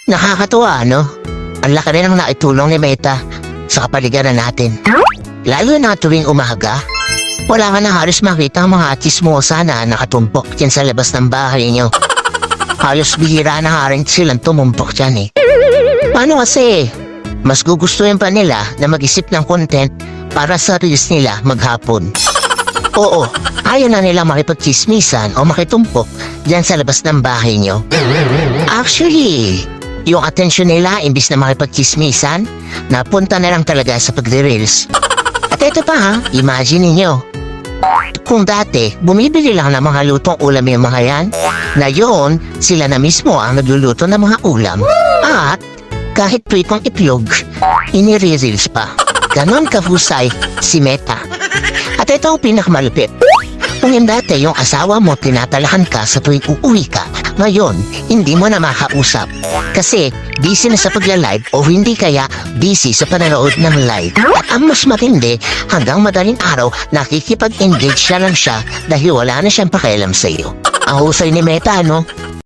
Nakakatuwa, no? Ang laki rin ang naitulong ni Meta sa kapaligiran natin. Lalo na tuwing umaga, wala ka na halos makita ang mga chismosa na nakatumpok dyan sa labas ng bahay niyo. Halos bihira na nga rin silang tumumpok dyan eh. Paano kasi? Mas gugustuhin pa nila na mag-isip ng content para sa reels nila maghapon. Oo, ayaw na nila makipagchismisan o makitumpok dyan sa labas ng bahay niyo. Actually, yung atensyon nila imbis na makipagchismisan, napunta na lang talaga sa pagre-reels. At ito pa ha, imagine niyo. Kung dati, bumibili lang ng mga lutong ulam yung mga yan, ngayon, sila na mismo ang nagluluto ng mga ulam. At kahit pritong itlog, inire-reels pa. Ganon kahusay si Meta. At ito ang pinakamalupit. Kung yung dati yung asawa mo tinatalahan ka sa tuwing uuwi ka, ngayon, hindi mo na makausap. Kasi busy na sa pagla-live o hindi kaya busy sa panonood ng live. At ang mas matindi, hanggang madaling araw, nakikipag-engage na lang siya dahil wala na siyang pakialam sa iyo. Ang husay ni Meta, no?